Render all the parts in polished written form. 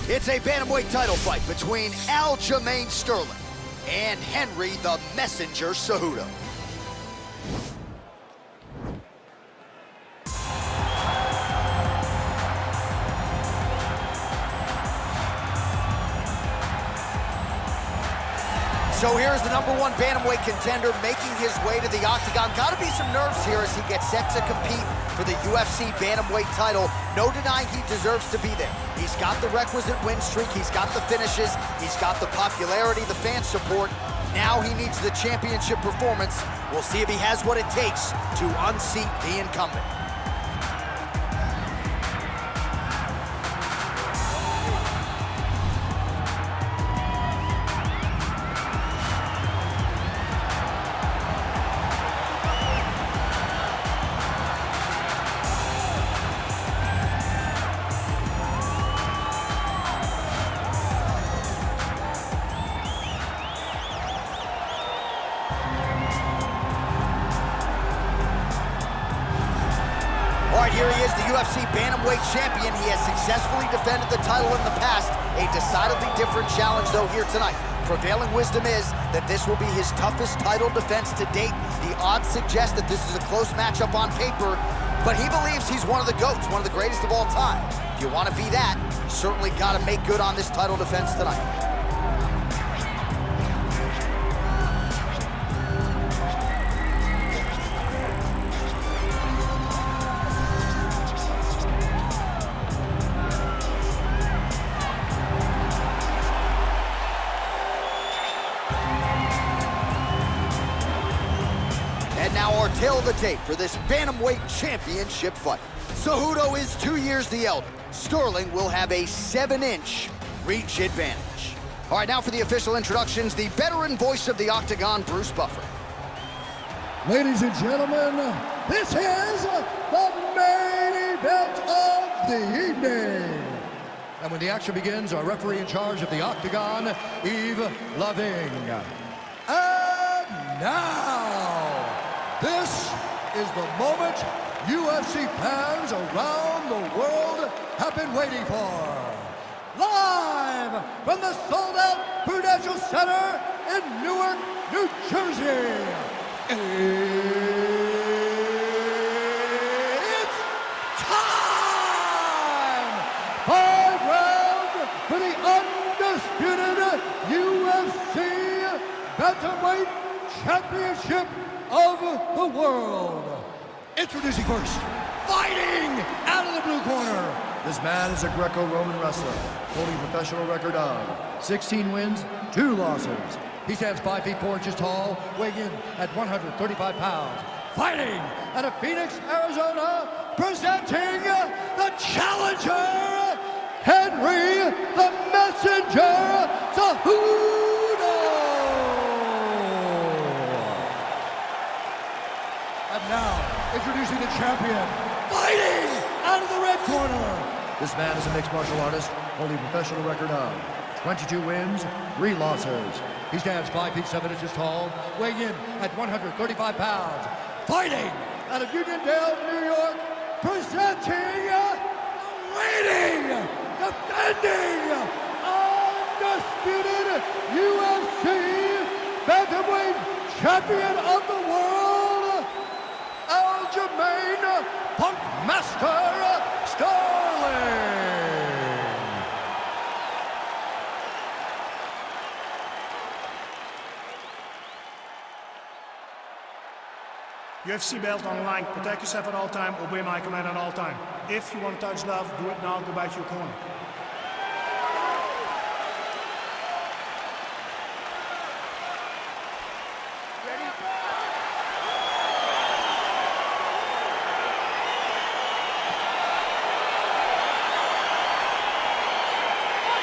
It's a bantamweight title fight between Aljamain Sterling and Henry the Messenger Cejudo. So here's the #1 bantamweight contender making his way to the octagon. Gotta be some nerves here as he gets set to compete for the UFC bantamweight title. No denying he deserves to be there. He's got the requisite win streak, he's got the finishes, he's got the popularity, the fan support. Now he needs the championship performance. We'll see if he has what it takes to unseat the incumbent. All right, here he is, the UFC Bantamweight champion. He has successfully defended the title in the past. A decidedly different challenge, though, here tonight. Prevailing wisdom is that this will be his toughest title defense to date. The odds suggest that this is a close matchup on paper, but he believes he's one of the GOATs, one of the greatest of all time. If you want to be that, you certainly got to make good on this title defense tonight. And now our tail of the tape for this Bantamweight championship fight. Cejudo is 2 years the elder. Sterling will have a 7-inch reach advantage. All right, now for the official introductions, the veteran voice of the Octagon, Bruce Buffer. Ladies and gentlemen, this is the main event of the evening. And when the action begins, our referee in charge of the Octagon, Yves Loving. And now, this is the moment UFC fans around the world have been waiting for. Live from the sold-out Prudential Center in Newark, New Jersey. It's time! 5 rounds for the undisputed UFC Bantamweight Championship of the world. Introducing first, fighting out of the blue corner. This man is a Greco-Roman wrestler, holding a professional record of 16 wins, 2 losses. He stands 5 feet 4 inches tall, weighing in at 135 pounds. Fighting out of Phoenix, Arizona, presenting the challenger, Henry the Messenger Cejudo. And now, introducing the champion, fighting out of the red corner. This man is a mixed martial artist, holding a professional record of 22 wins, 3 losses. He stands 5 feet 7 inches tall, weighing in at 135 pounds. Fighting out of Uniondale, New York, presenting the reigning, defending, undisputed UFC Bantamweight champion of the world, Aljamain Punkmaster Sterling. UFC belt on the line. Protect yourself at all time. Obey my command at all time. If you want to touch love, do it now. Go back to your corner.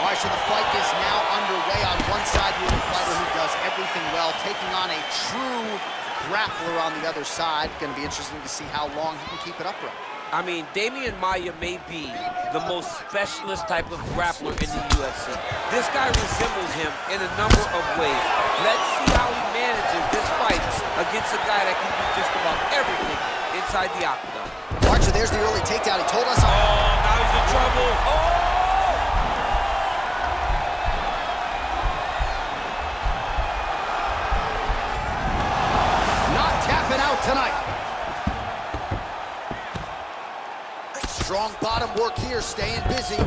All right, so the fight is now underway. On one side, we have a fighter who does everything well, taking on a true grappler on the other side. Going to be interesting to see how long he can keep it upright. I mean, Damian Maia may be the most specialist type of grappler in the UFC. This guy resembles him in a number of ways. Let's see how he manages this fight against a guy that can do just about everything inside the octagon. All right, so there's the early takedown. He told us... Oh, now he's in trouble. Oh! work here, staying busy.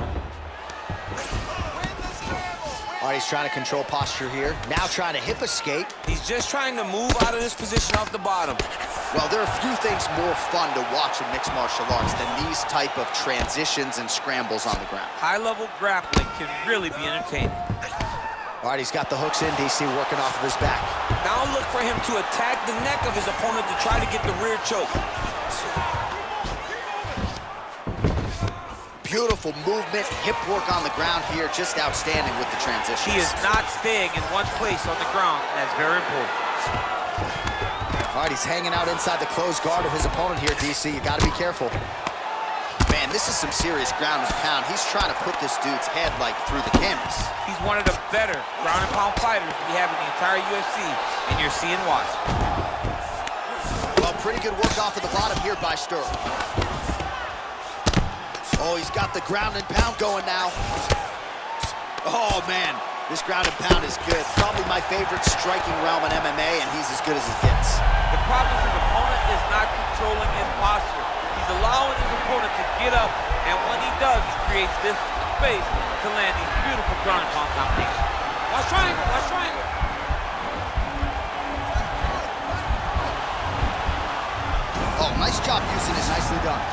All right, he's trying to control posture here. Now trying to hip escape. He's just trying to move out of this position off the bottom. Well, there are a few things more fun to watch in mixed martial arts than these type of transitions and scrambles on the ground. High-level grappling can really be entertaining. All right, he's got the hooks in, DC, working off of his back. Now look for him to attack the neck of his opponent to try to get the rear choke. Beautiful movement, hip work on the ground here, just outstanding with the transitions. He is not staying in one place on the ground, and that's very important. All right, he's hanging out inside the closed guard of his opponent here, DC. You gotta be careful. Man, this is some serious ground and pound. He's trying to put this dude's head, like, through the canvas. He's one of the better ground and pound fighters we have in the entire UFC, and you're seeing why. Well, pretty good work off of the bottom here by Sterling. Oh, he's got the ground and pound going now. Oh, man, this ground and pound is good. Probably my favorite striking realm in MMA, and he's as good as it gets. The problem is his opponent is not controlling his posture. He's allowing his opponent to get up, and when he does, he creates this space to land these beautiful ground and pound combinations. Watch triangle, watch triangle. Oh, nice job using it. Nicely done.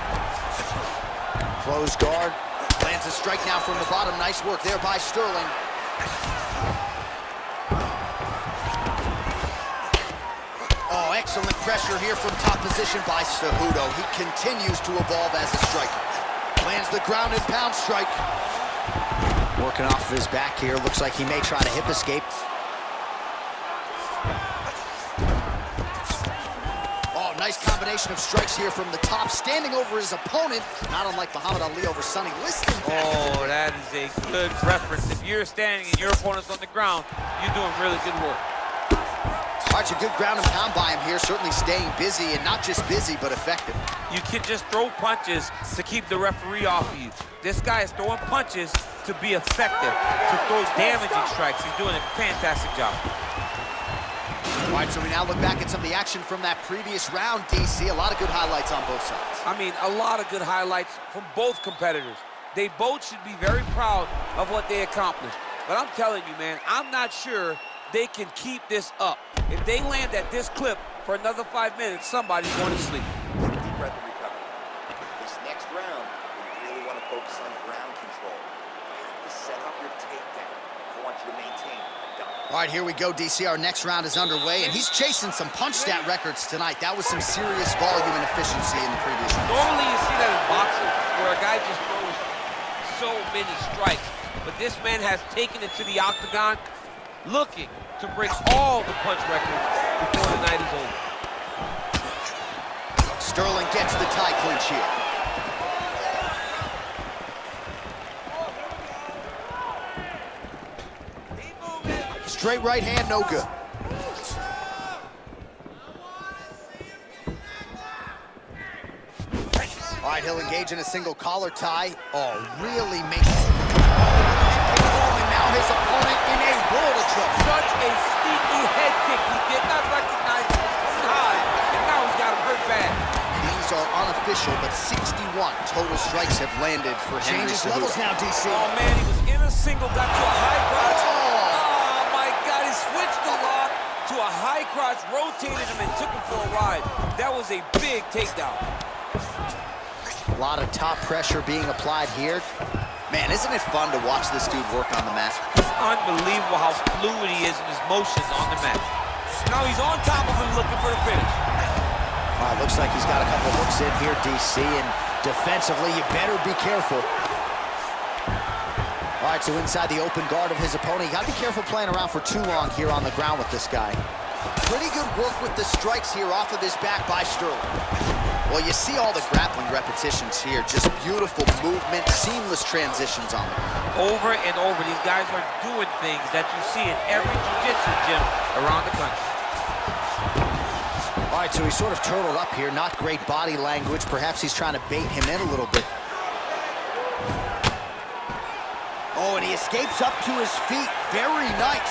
Closed guard. Lands a strike now from the bottom. Nice work there by Sterling. Oh, excellent pressure here from top position by Cejudo. He continues to evolve as a striker. Lands the ground and pound strike. Working off of his back here. Looks like he may try to hip escape. Nice combination of strikes here from the top, standing over his opponent, not unlike Muhammad Ali over Sonny Liston. Oh, that is a good reference. If you're standing and your opponent's on the ground, you're doing really good work. All right, a good ground and pound by him here, certainly staying busy, and not just busy, but effective. You can just throw punches to keep the referee off of you. This guy is throwing punches to be effective, to throw damaging strikes. He's doing a fantastic job. All right, so we now look back at some of the action from that previous round, DC. A lot of good highlights on both sides. I mean, a lot of good highlights from both competitors. They both should be very proud of what they accomplished. But I'm telling you, man, I'm not sure they can keep this up. If they land at this clip for another 5 minutes, somebody's going to sleep. Deep breath and recover. This next round, we really want to focus on ground control. You have to set up your takedown. I want you to maintain. All right, here we go, DC. Our next round is underway, and he's chasing some punch stat records tonight. That was some serious volume and efficiency in the previous round. Normally you see that in boxing, where a guy just throws so many strikes. But this man has taken it to the octagon, looking to break all the punch records before the night is over. Sterling gets the tie clinch here. Straight right hand, no good. All right, he'll engage in a single collar tie. Oh, really makes it. And now his opponent in a world of trouble. Such a sneaky head kick. He did not recognize it was high, and now he's got him hurt bad. These are unofficial, but 61 total strikes have landed for Henry Changes Cejudo. levels now, DC. Oh, man, he was in a single, got to a high crotch. Oh, my God, he switched the lock to a high crotch, rotated him, and took him for a ride. That was a big takedown. A lot of top pressure being applied here. Man, isn't it fun to watch this dude work on the mat? It's unbelievable how fluid he is in his motions on the mat. Now he's on top of him looking for the finish. All right, looks like he's got a couple hooks in here, DC, and defensively, you better be careful. All right, so inside the open guard of his opponent, you gotta be careful playing around for too long here on the ground with this guy. Pretty good work with the strikes here off of his back by Sterling. Well, you see all the grappling repetitions here. Just beautiful movement, seamless transitions on them. Over and over, these guys are doing things that you see in every jiu-jitsu gym around the country. All right, so he's sort of turtled up here. Not great body language. Perhaps he's trying to bait him in a little bit. Oh, and he escapes up to his feet. Very nice.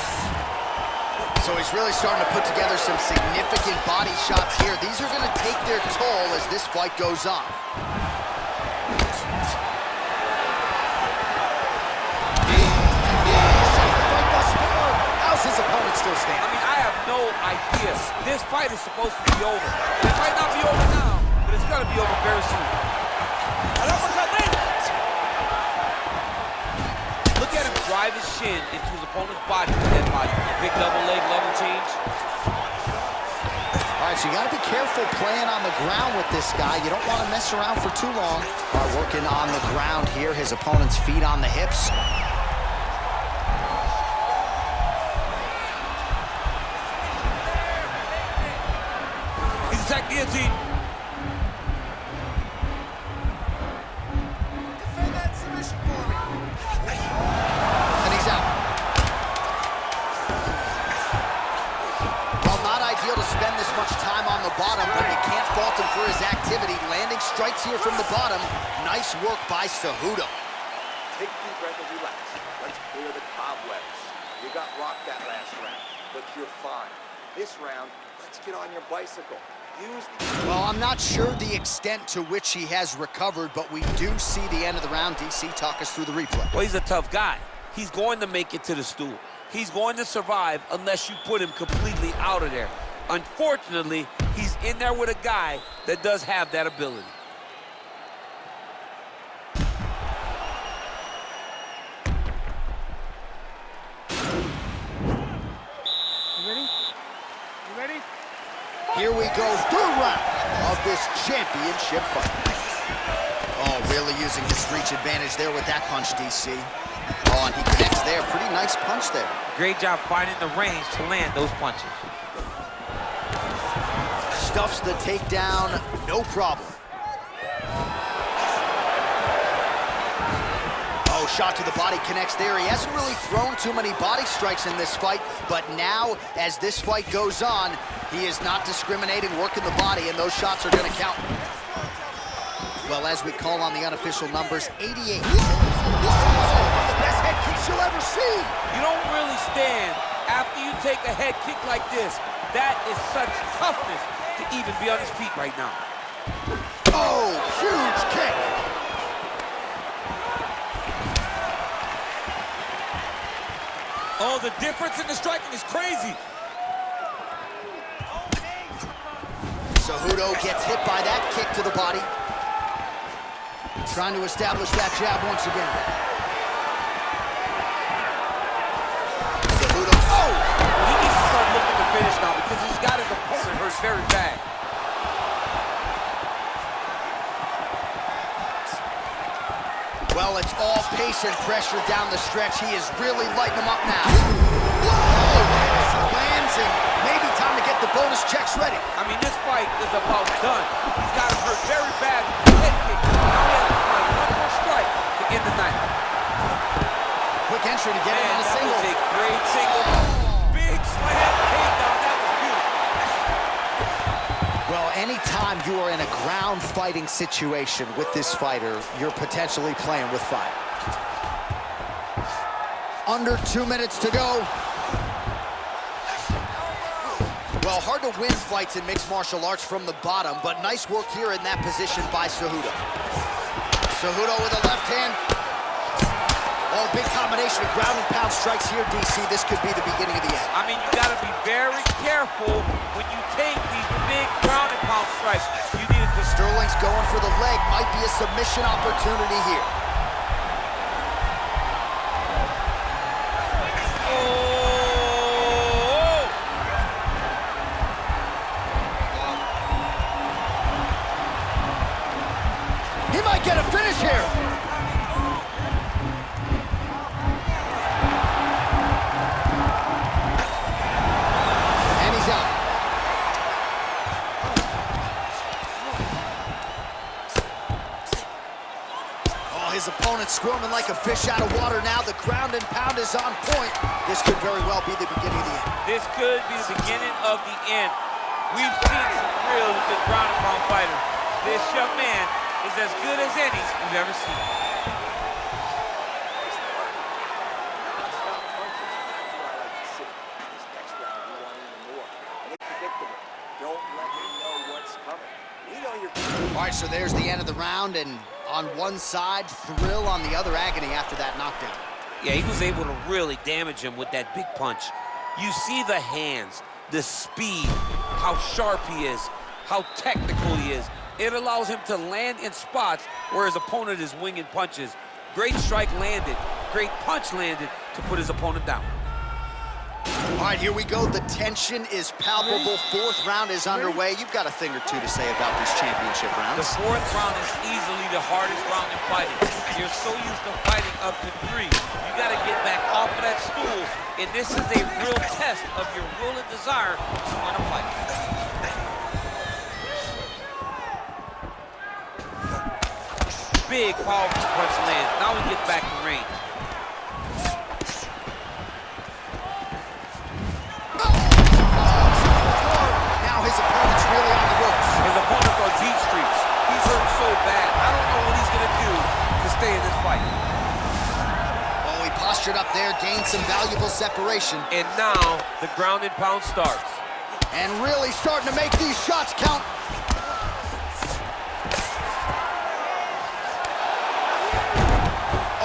So he's really starting to put together some significant body shots here. These are going to take their toll as this fight goes on. still standing. I mean, I have no idea. This fight is supposed to be over. It might not be over now, but it's gonna be over very soon. Look at him drive his shin into his opponent's body with that body. Big double leg level change. All right, so you got to be careful playing on the ground with this guy. You don't want to mess around for too long. All right, working on the ground here. His opponent's feet on the hips. He's attacked guillotine. Defend that submission for me. And he's out. Well, not ideal to spend this much time on the bottom, but you can't fault him for his activity. Landing strikes here from the bottom. Nice work by Cejudo. Take a deep breath and relax. Let's clear the cobwebs. You got rocked that last round, but you're fine. This round, let's get on your bicycle. Use the... Well, I'm not sure the extent to which he has recovered, but we do see the end of the round. DC, talk us through the replay. Well, he's a tough guy. He's going to make it to the stool. He's going to survive unless you put him completely out of there. Unfortunately, he's in there with a guy that does have that ability. Here we go, third round of this championship fight. Oh, really using his reach advantage there with that punch, DC. Oh, and he connects there. Pretty nice punch there. Great job finding the range to land those punches. Stuffs the takedown, no problem. Oh, shot to the body connects there. He hasn't really thrown too many body strikes in this fight, but now, as this fight goes on, he is not discriminating, working the body, and those shots are going to count. Well, as we call on the unofficial numbers, 88. The best head kicks you'll ever see. You don't really stand after you take a head kick like this. That is such toughness to even be on his feet right now. Oh, huge kick. Oh, the difference in the striking is crazy. Cejudo gets hit by that kick to the body. Trying to establish that jab once again. Cejudo, oh! He needs to start looking to finish now because he's got his opponent hurt very bad. Well, it's all pace and pressure down the stretch. He is really lighting them up now. Whoa! Lands and maybe time to get the bonus checks ready. I mean, this fight is about done. He's got him hurt very bad with the head kick. Now he has to find one more strike to end the night. Quick entry to get in on a single. That was a great single. Big slam takedown. That was beautiful. Well, anytime you are in a ground fighting situation with this fighter, you're potentially playing with fire. Under 2 minutes to go. Well, hard to win fights in mixed martial arts from the bottom, but nice work here in that position by Cejudo. Cejudo with a left hand. Oh, big combination of ground and pound strikes here, DC. This could be the beginning of the end. I mean, you got to be very careful when you take these big ground and pound strikes. You need to... Sterling's going for the leg. Might be a submission opportunity here. He might get a finish here. And he's out. Oh, his opponent's squirming like a fish out of water now. The ground and pound is on point. This could very well be the beginning of the end. This could be the beginning of the end. We've seen some really good ground and pound fighters. This young man is as good as any we've ever seen. All right, so there's the end of the round, and on one side, thrill, on the other, agony after that knockdown. Yeah, he was able to really damage him with that big punch. You see the hands, the speed, how sharp he is, how technical he is. It allows him to land in spots where his opponent is winging punches. Great strike landed, great punch landed to put his opponent down. All right, here we go. The tension is palpable. Fourth round is underway. You've got a thing or two to say about these championship rounds. The fourth round is easily the hardest round in fighting. You're so used to fighting up to 3. You got to get back off of that stool, and this is a real test of your will and desire to win a fight. Big, powerful punch lands. Now we get back to range. Now his opponent's really on the ropes. His opponent's on deep streets. He's hurt so bad. I don't know what he's going to do to stay in this fight. Oh, he postured up there, gained some valuable separation. And now the ground and pound starts. And really starting to make these shots count.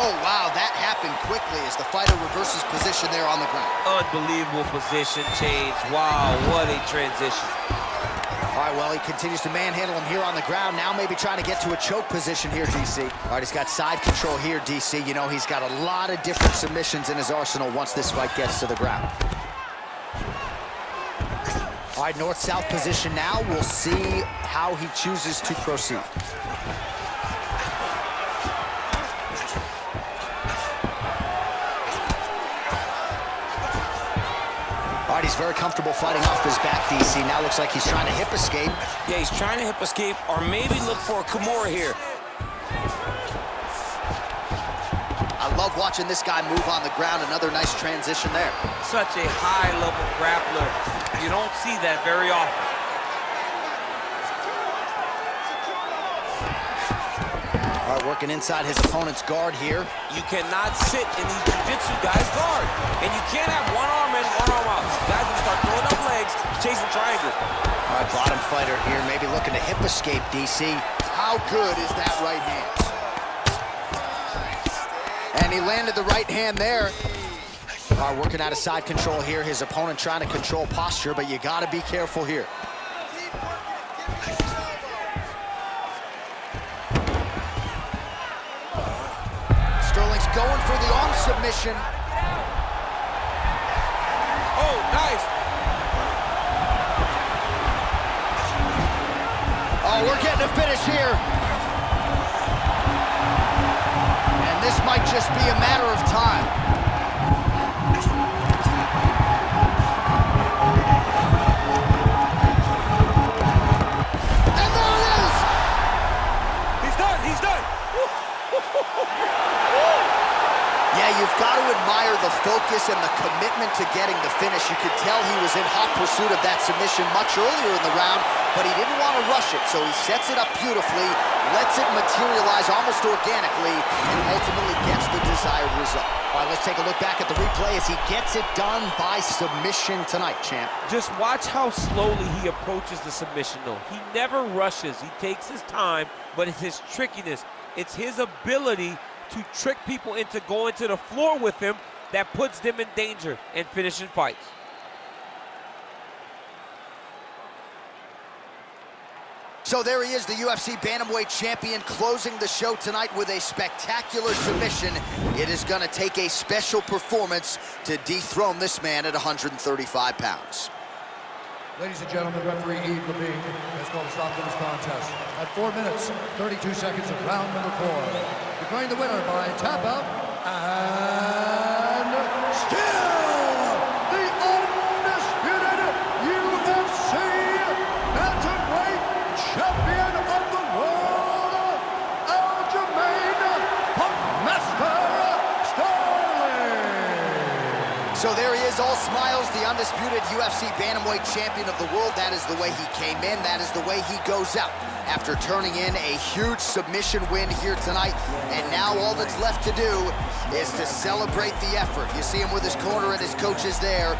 Oh, wow, that happened quickly as the fighter reverses position there on the ground. Unbelievable position change. Wow, what a transition. All right, well, he continues to manhandle him here on the ground. Now maybe trying to get to a choke position here, DC. All right, he's got side control here, DC. You know, he's got a lot of different submissions in his arsenal once this fight gets to the ground. All right, north-south position now. We'll see how he chooses to proceed. All right, he's very comfortable fighting off his back, DC. Now looks like he's trying to hip escape. Yeah, he's trying to hip escape or maybe look for a Kimura here. I love watching this guy move on the ground. Another nice transition there. Such a high-level grappler. You don't see that very often. All right, working inside his opponent's guard here. You cannot sit in these jiu-jitsu guys' guard. And you can't have one arm in, one arm out. Guys will start throwing up legs, chasing triangles. All right, bottom fighter here, maybe looking to hip escape, DC. How good is that right hand? And he landed the right hand there. All right, working out of side control here. His opponent trying to control posture, but you got to be careful here. Sterling's going for the arm submission. Oh, nice. Oh, we're getting a finish here. And this might just be a matter of time. And there it is! He's done, he's done. Yeah, you've got to admire the focus and the commitment to getting the finish. You could tell he was in hot pursuit of that submission much earlier in the round, but he didn't want to rush it, so he sets it up beautifully, lets it materialize almost organically, and ultimately gets the desired result. All right, let's take a look back at the replay as he gets it done by submission tonight, champ. Just watch how slowly he approaches the submission, though. He never rushes. He takes his time, but it's his trickiness. It's his ability to trick people into going to the floor with him that puts them in danger and finishing fights. So there he is, the UFC Bantamweight champion, closing the show tonight with a spectacular submission. It is going to take a special performance to dethrone this man at 135 pounds. Ladies and gentlemen, referee Yves Levine has called a stop to this contest at 4 minutes, 32 seconds of round number 4. Declaring the winner by tap out, and still the undisputed UFC Bantamweight champion of the world, Aljamain Punkmaster Sterling. So there he is, all smiles, the undisputed UFC Bantamweight champion of the world. That is the way he came in. That is the way he goes out after turning in a huge submission win here tonight. And now all that's left to do is to celebrate the effort. You see him with his corner and his coaches there.